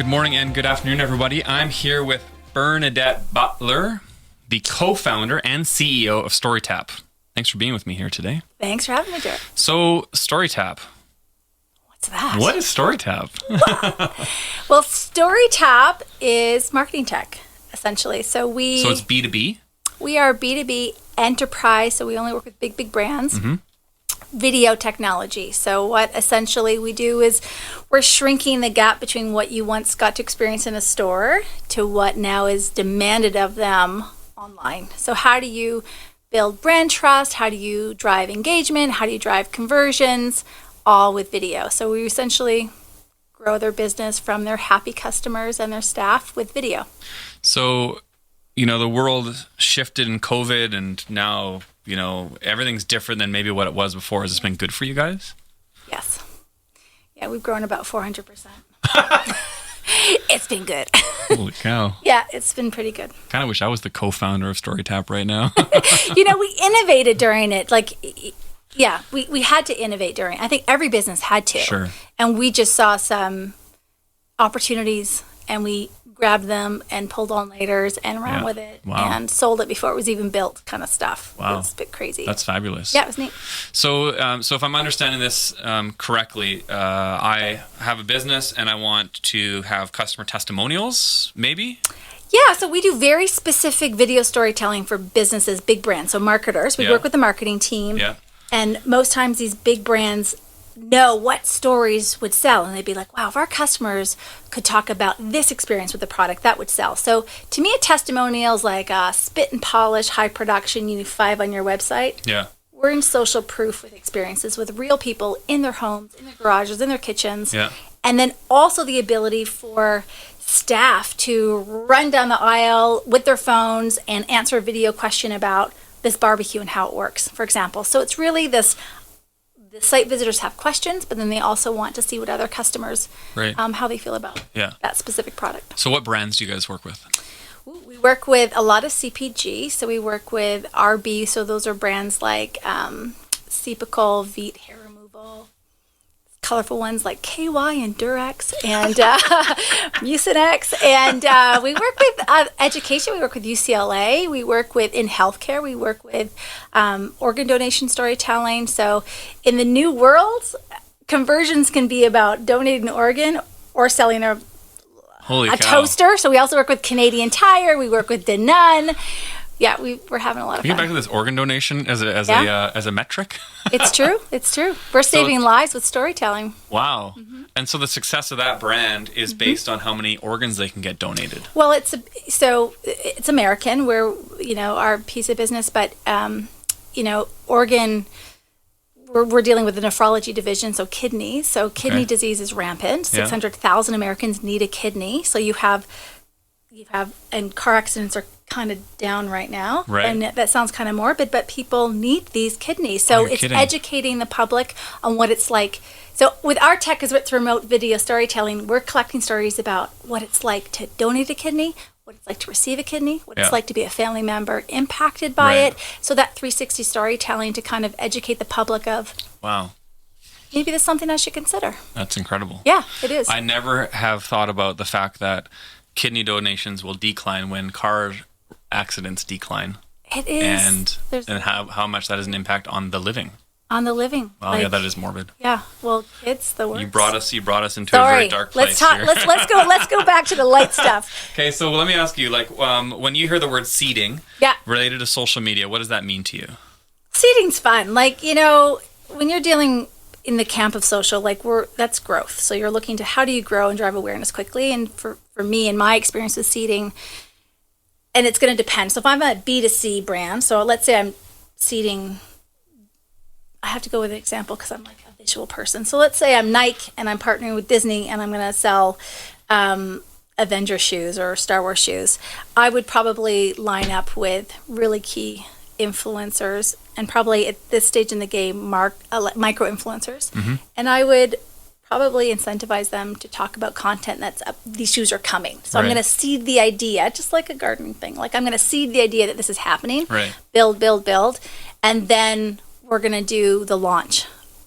Good morning and good afternoon, everybody. I'm here with Bernadette Butler, the co-founder and CEO of Storytap. Thanks for being with me here today. Thanks for having me, Jared. So, Storytap. What's that? What is Storytap? Well, Storytap is marketing tech, essentially. So it's B2B? We are B2B enterprise, so we only work with big brands. Mm-hmm. Video technology. So what essentially we do is we're shrinking the gap between what you once got to experience in a store to what now is demanded of them online. So how do you build brand trust? How do you drive engagement? How do you drive conversions? All with video. So we essentially grow their business from their happy customers and their staff with video. So, the world shifted in COVID and now, everything's different than maybe what it was before. Has this been good for you guys? Yes. Yeah, we've grown about 400%. It's been good. Holy cow. Yeah, it's been pretty good. Kind of wish I was the co-founder of Storytap right now. We innovated during it. We had to innovate during. I think every business had to. Sure. And we just saw some opportunities and we grabbed them and pulled all-nighters and ran with it and sold it before it was even built, kind of stuff. Wow. It was a bit crazy. That's fabulous. Yeah, it was neat. So if I'm understanding this correctly, I have a business and I want to have customer testimonials, maybe? Yeah, so we do very specific video storytelling for businesses, big brands. So marketers, we work with the marketing team. Yeah. And most times these big brands know what stories would sell. And they'd be like, wow, if our customers could talk about this experience with the product, that would sell. So to me, a testimonial is like a spit and polish, high production, you need 5 on your website. Yeah. We're in social proof with experiences with real people in their homes, in their garages, in their kitchens. Yeah. And then also the ability for staff to run down the aisle with their phones and answer a video question about this barbecue and how it works, for example. So it's really the site visitors have questions, but then they also want to see what other customers, how they feel about that specific product. So what brands do you guys work with? We work with a lot of CPG. So we work with RB. So those are brands like Cepacol, Veet hair removal, colorful ones like KY and Durex and Mucinex. And we work with education. We work with UCLA. We work with in healthcare. We work with organ donation storytelling. So in the new world, conversions can be about donating an organ or selling a toaster. So we also work with Canadian Tire. We work with Danone. Yeah, we're having a lot of fun. Get back to this organ donation as a metric. It's true. We're saving lives with storytelling. Wow. Mm-hmm. And so the success of that brand is based on how many organs they can get donated. Well, it's American. We're our piece of business, but organ. We're dealing with the nephrology division, so kidneys. So kidney disease is rampant. 600,000 Americans need a kidney. So you have, and car accidents are kind of down right now. Right. And that sounds kind of morbid, but people need these kidneys. So it's educating the public on what it's like. So with our tech, because it's remote video storytelling, we're collecting stories about what it's like to donate a kidney, what it's like to receive a kidney, what it's like to be a family member impacted by it. So that 360 storytelling to kind of educate the public of, wow, maybe that's something I should consider. That's incredible. Yeah, it is. I never have thought about the fact that kidney donations will decline when car accidents decline. It is. And how much that has an impact on the living. On the living. Wow, yeah, that is morbid. Yeah, well, it's the worst. You brought us into a very dark place. Here. Let's go back to the light stuff. Okay, so let me ask you, when you hear the word seeding related to social media, what does that mean to you? Seeding's fun. When you're dealing in the camp of social, that's growth. So you're looking to how do you grow and drive awareness quickly. And for me, in my experience with seeding, and it's going to depend. So if I'm a B2C brand, so let's say I'm seeding, I have to go with an example because I'm like a visual person. So let's say I'm Nike and I'm partnering with Disney and I'm going to sell Avenger shoes or Star Wars shoes. I would probably line up with really key influencers and probably at this stage in the game, micro influencers. Mm-hmm. And I would probably incentivize them to talk about content that's up. These shoes are coming. So I'm going to seed the idea, just like a gardening thing. I'm going to seed the idea that this is happening. Right. Build. And then we're going to do the launch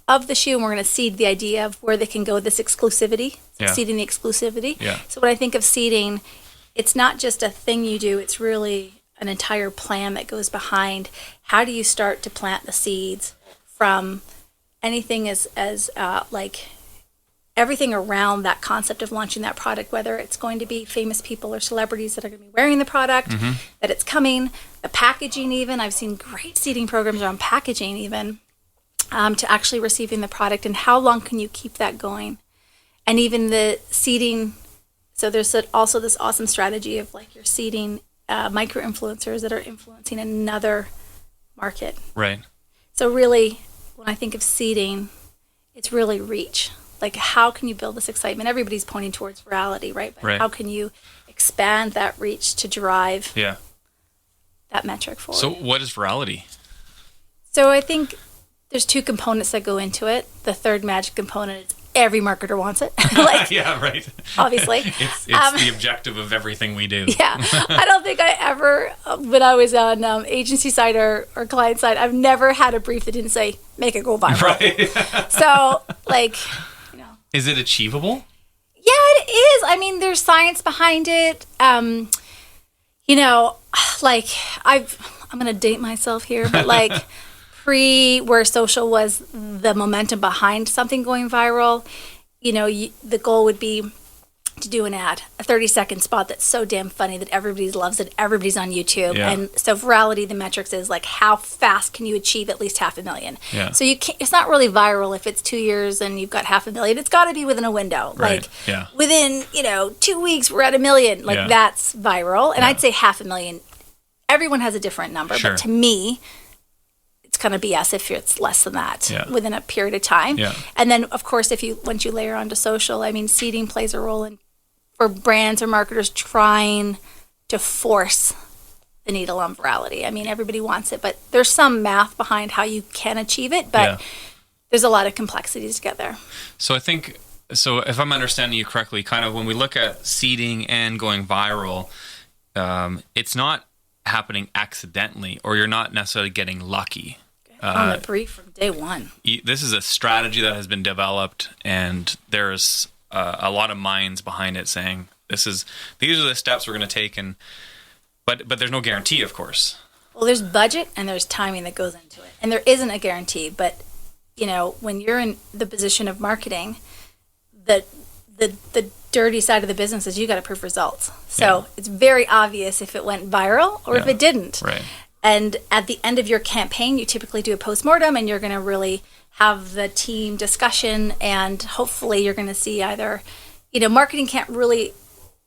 of the shoe, and we're going to seed the idea of where they can go with this exclusivity, seeding the exclusivity. Yeah. So when I think of seeding, it's not just a thing you do, it's really an entire plan that goes behind how do you start to plant the seeds from anything as like everything around that concept of launching that product, whether it's going to be famous people or celebrities that are going to be wearing the product, that it's coming, the packaging even. I've seen great seeding programs around packaging even, to actually receiving the product, and how long can you keep that going? And even the seeding, so there's also this awesome strategy of like you're seeding micro-influencers that are influencing another market. Right. So really, when I think of seeding, it's really reach. Like, how can you build this excitement? Everybody's pointing towards virality, right? But how can you expand that reach to drive that metric forward? So what is virality? So I think there's two components that go into it. The third magic component is every marketer wants it. Like, yeah, right. Obviously. It's the objective of everything we do. Yeah. I don't think I ever, when I was on agency side or client side, I've never had a brief that didn't say, make it go viral. Right. So, like, you know. Is it achievable? Yeah, it is. I mean, there's science behind it. You know, like, I'm going to date myself here, but like, where social was the momentum behind something going viral, you know, the goal would be to do an ad, a 30-second spot that's so damn funny that everybody loves it. Everybody's on YouTube. Yeah. And so virality, the metrics is like, how fast can you achieve at least 500,000? Yeah. So it's not really viral if it's 2 years and you've got 500,000. It's got to be within a window. Right. Like within, 2 weeks, we're at 1 million. Like that's viral. And I'd say 500,000. Everyone has a different number. Sure. But to me, it's kind of BS if it's less than that within a period of time. Yeah. And then, of course, once you layer onto social, I mean, seeding plays a role for brands or marketers trying to force the needle on virality. I mean, everybody wants it, but there's some math behind how you can achieve it, but there's a lot of complexities to get there. So if I'm understanding you correctly, kind of when we look at seeding and going viral, it's not happening accidentally, or you're not necessarily getting lucky. On the brief from day one. This is a strategy that has been developed, and there's a lot of minds behind it saying these are the steps we're going to take, but there's no guarantee, of course. Well, there's budget and there's timing that goes into it, and there isn't a guarantee. But when you're in the position of marketing, the dirty side of the business is you got to prove results. So it's very obvious if it went viral or if it didn't. Right. And at the end of your campaign, you typically do a postmortem, and you're going to really have the team discussion, and hopefully you're going to see either, marketing can't really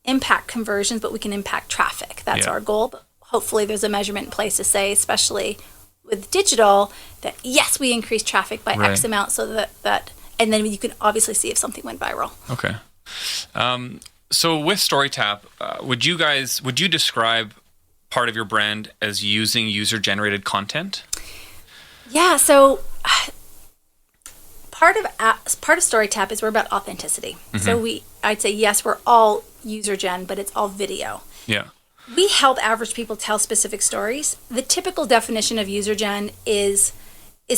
impact conversions, but we can impact traffic. That's our goal. But hopefully there's a measurement in place to say, especially with digital, that yes, we increased traffic by X amount, so that, and then you can obviously see if something went viral. Okay. So with Storytap, would you describe part of your brand as using user-generated content? Yeah, so part of Storytap is we're about authenticity. Mm-hmm. So I'd say yes, we're all user-gen, but it's all video. Yeah. We help average people tell specific stories. The typical definition of user-gen is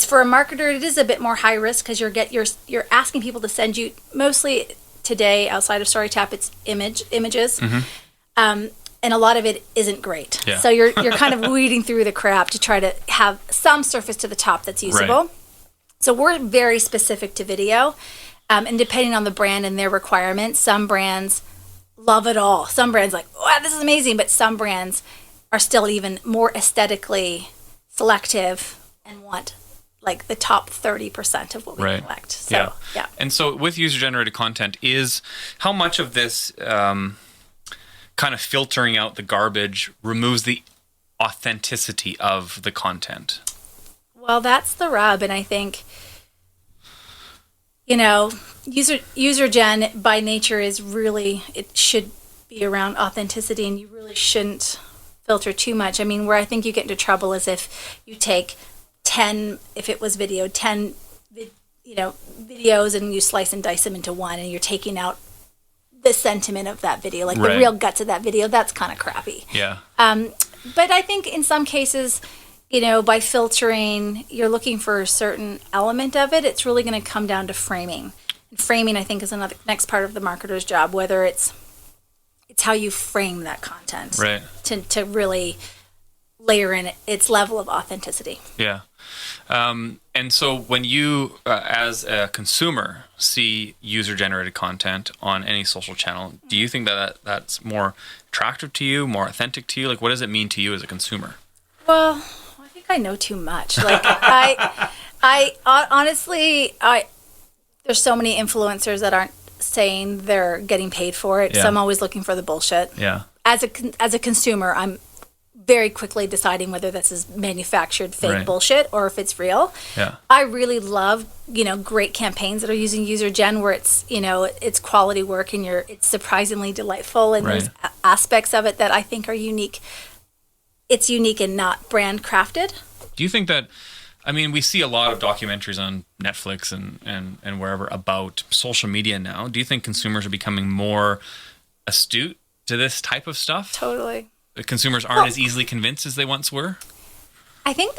for a marketer, it is a bit more high risk because you're asking people to send you, mostly today outside of Storytap, it's images. Mm-hmm. And a lot of it isn't great. Yeah. So you're kind of weeding through the crap to try to have some surface to the top that's usable. Right. So we're very specific to video. And depending on the brand and their requirements, some brands love it all. Some brands like, wow, this is amazing. But some brands are still even more aesthetically selective and want like the top 30% of what we collect. So, yeah. And so with user-generated content, how much of this kind of filtering out the garbage removes the authenticity of the content? Well, that's the rub. And I think, user gen by nature is really, it should be around authenticity, and you really shouldn't filter too much. I mean, where I think you get into trouble is if you take 10, if it was video, 10, videos, and you slice and dice them into one, and you're taking out the sentiment of that video, like the real guts of that video. That's kind of crappy. Yeah. But I think in some cases, by filtering, you're looking for a certain element of it. It's really going to come down to framing. And framing, I think, is another next part of the marketer's job, whether it's how you frame that content, right, to really layer in its level of authenticity. Yeah. And so when you, as a consumer, see user-generated content on any social channel, do you think that that's more attractive to you, more authentic to you? Like, what does it mean to you as a consumer? Well, I think I know too much. Like, I honestly, there's so many influencers that aren't saying they're getting paid for it. Yeah. So I'm always looking for the bullshit. Yeah. As a consumer, I'm very quickly deciding whether this is manufactured fake Right. bullshit or if it's real. Yeah. I really love, great campaigns that are using user gen where it's, it's quality work and it's surprisingly delightful, and Right. there's aspects of it that I think are unique. It's unique and not brand crafted. Do you think that, we see a lot of documentaries on Netflix and wherever about social media now. Do you think consumers are becoming more astute to this type of stuff? Totally. Consumers aren't as easily convinced as they once were? I think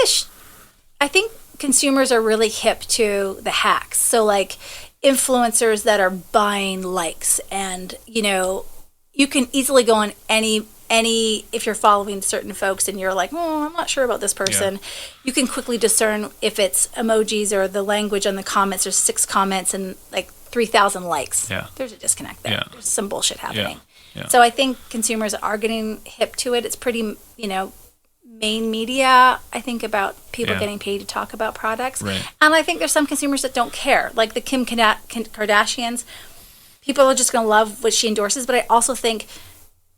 I think consumers are really hip to the hacks. So like influencers that are buying likes, and you can easily go on any if you're following certain folks and you're like, oh, I'm not sure about this person. Yeah. You can quickly discern if it's emojis or the language on the comments. There's 6 comments and like 3,000 likes. Yeah. There's a disconnect there. Yeah. There's some bullshit happening. Yeah. So I think consumers are getting hip to it. It's pretty, main media, I think, about people getting paid to talk about products. Right. And I think there's some consumers that don't care. Like the Kim Kardashians, people are just going to love what she endorses. But I also think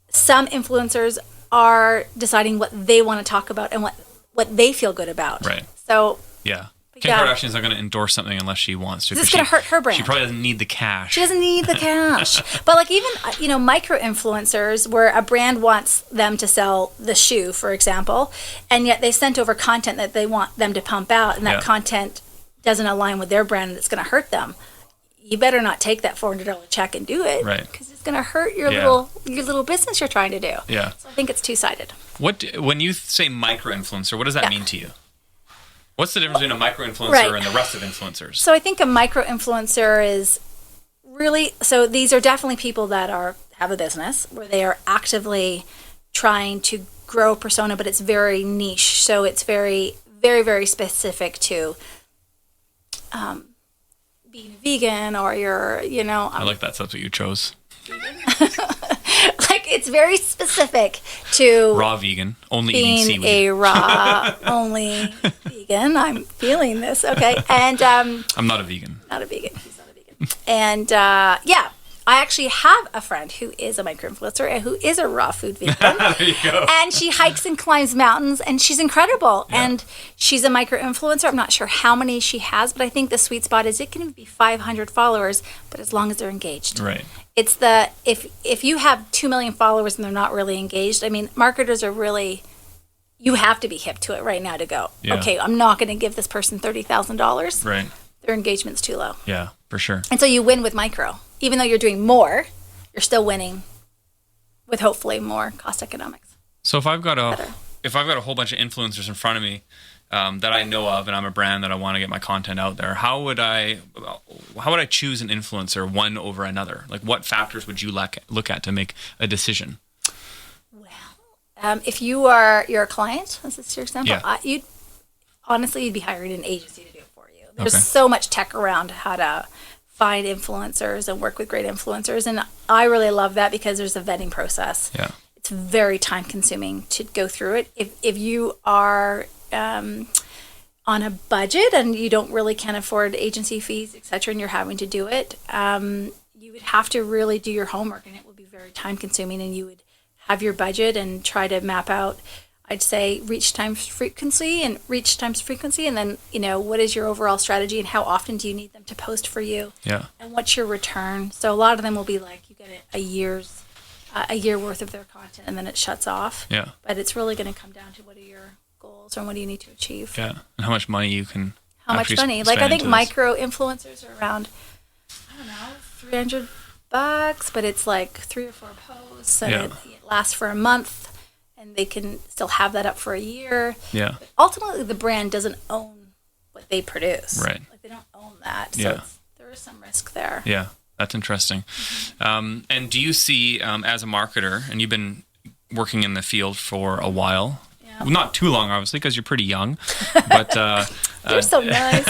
some influencers are deciding what they want to talk about and what they feel good about. Right. So yeah. Kim Kardashian's not going to endorse something unless she wants to. This is going to hurt her brand. She probably doesn't need the cash. She doesn't need the cash. But like even, micro influencers where a brand wants them to sell the shoe, for example, and yet they sent over content that they want them to pump out, and that content doesn't align with their brand and it's going to hurt them. You better not take that $400 check and do it. Right. Because it's going to hurt your little business you're trying to do. Yeah. So I think it's two-sided. When you say micro influencer, what does that mean to you? What's the difference between a micro-influencer and the rest of influencers? So I think a micro-influencer is really, so these are definitely people that have a business where they are actively trying to grow a persona, but it's very niche. So it's very, very, very specific to being a vegan or you're, I like that's what you chose. Like it's very specific to raw vegan, only being eating seaweed. A raw only vegan. I'm feeling this. Okay. And I'm not a vegan. Not a vegan. He's not a vegan. And I actually have a friend who is a micro-influencer and who is a raw food vegan. There you go. And she hikes and climbs mountains, and she's incredible. Yeah. And she's a micro-influencer. I'm not sure how many she has, but I think the sweet spot is it can be 500 followers, but as long as they're engaged. Right. It's if you have 2 million followers and they're not really engaged, marketers are really, you have to be hip to it right now to go, okay, I'm not going to give this person $30,000. Right. Their engagement's too low. Yeah, for sure. And so you win with micro. Even though you're doing more, you're still winning with hopefully more cost economics. So if I've got a whole bunch of influencers in front of me that I know of, and I'm a brand that I want to get my content out there, how would I choose an influencer one over another? Like, what factors would you look at to make a decision? Well, if you're a client, this is your example, yeah. You'd be hiring an agency to do it for you. There's so much tech around how to find influencers and work with great influencers, and I really love that because there's a vetting process. Yeah, it's very time consuming to go through it. If you are on a budget and you can't afford agency fees, etc., and you're having to do it, you would have to really do your homework, and it would be very time consuming. And you would have your budget and try to map out, I'd say, reach times frequency, and then, what is your overall strategy and how often do you need them to post for you? Yeah. And what's your return? So a lot of them will be like, you get a year worth of their content and then it shuts off. Yeah. But it's really going to come down to what are your goals and what do you need to achieve? Yeah. And how much money you can Like, I think micro influencers are around, I don't know, $300, but it's like 3 or 4 posts and it lasts for a month. and they can still have that up for a year. Yeah. But ultimately, the brand doesn't own what they produce. Right. Like they don't own that. So Yeah. there is some risk there. Yeah. That's interesting. And do you see, as a marketer, and you've been working in the field for a while, well, not too long, obviously, because you're pretty young, but You're so nice.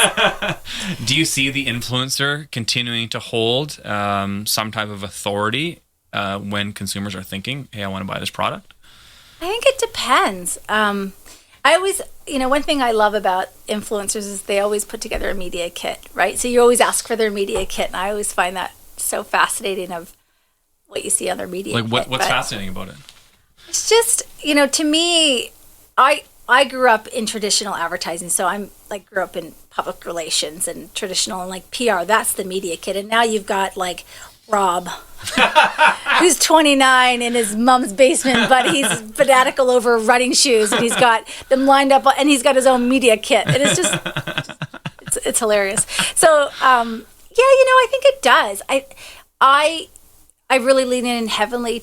do you see the influencer continuing to hold some type of authority when consumers are thinking, hey, I want to buy this product? I think it depends. I always, one thing I love about influencers is they always put together a media kit, right? So you always ask for their media kit, and I always find that so fascinating of what you see on their media kit. Like, what's fascinating about it? It's just, to me, I grew up in traditional advertising, so I'm like grew up in public relations and traditional and like PR. That's the media kit, and now you've got like Rob, who's 29 in his mom's basement, but he's fanatical over running shoes, and he's got them lined up, and he's got his own media kit, and it's just it's hilarious. So I think it does. I really lean in heavily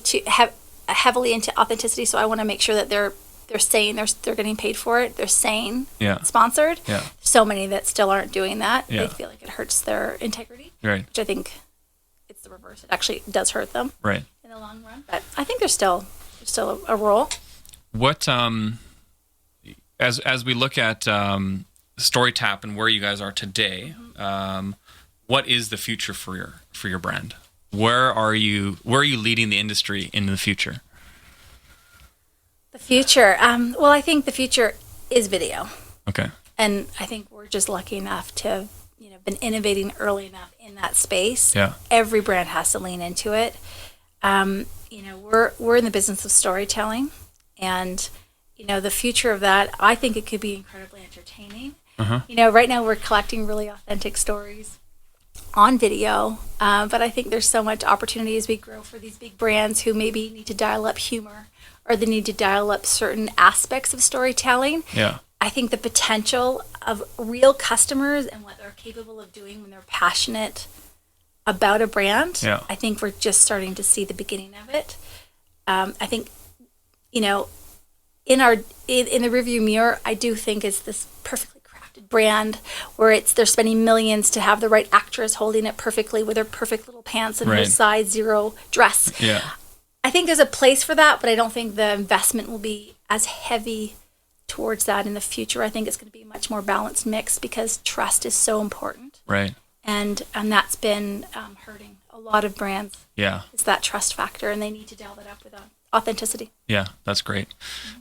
into authenticity, so I want to make sure that they're saying they're getting paid for it. They're saying sponsored. Yeah. So many that still aren't doing that. Yeah. They feel like it hurts their integrity. Right. Which I think it's the reverse. It actually does hurt them. Right. In the long run. But I think there's still a role. What as we look at Storytap and where you guys are today, what is the future for your brand? Where are you leading the industry in the future? The future. Well, I think the future is video. Okay. And I think we're just lucky enough to have, been innovating early enough in that space. Yeah. Every brand has to lean into it. We're in the business of storytelling, and the future of that, I think it could be incredibly entertaining. Right now we're collecting really authentic stories on video, but I think there's so much opportunity as we grow for these big brands who maybe need to dial up humor, or they need to dial up certain aspects of storytelling. Yeah. I think the potential of real customers and what they're capable of doing when they're passionate about a brand, I think we're just starting to see the beginning of it. I think, in the rearview mirror, I do think it's this perfectly crafted brand where they're spending millions to have the right actress holding it perfectly with her perfect little pants and her size 0 dress. Yeah. I think there's a place for that, but I don't think the investment will be as heavy towards that in the future. I think it's going to be a much more balanced mix because trust is so important. Right. And that's been hurting a lot of brands. Yeah. It's that trust factor, and they need to dial that up with authenticity. Yeah, that's great.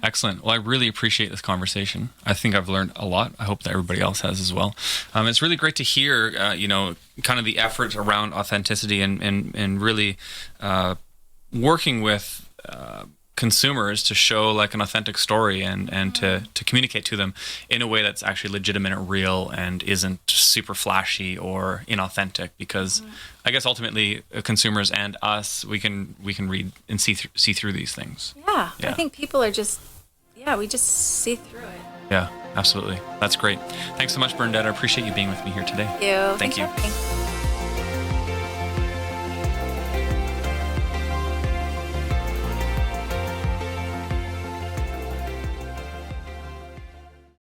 Excellent. Well, I really appreciate this conversation. I think I've learned a lot. I hope that everybody else has as well. It's really great to hear, kind of the effort around authenticity and really working with consumers to show like an authentic story and to communicate to them in a way that's actually legitimate and real and isn't super flashy or inauthentic, because I guess ultimately consumers and us, we can read and see through these things. Yeah. I think people are just, we just see through it. Yeah, absolutely. That's great. Thanks so much, Bernadette. I appreciate you being with me here today. Thank you. Thank you.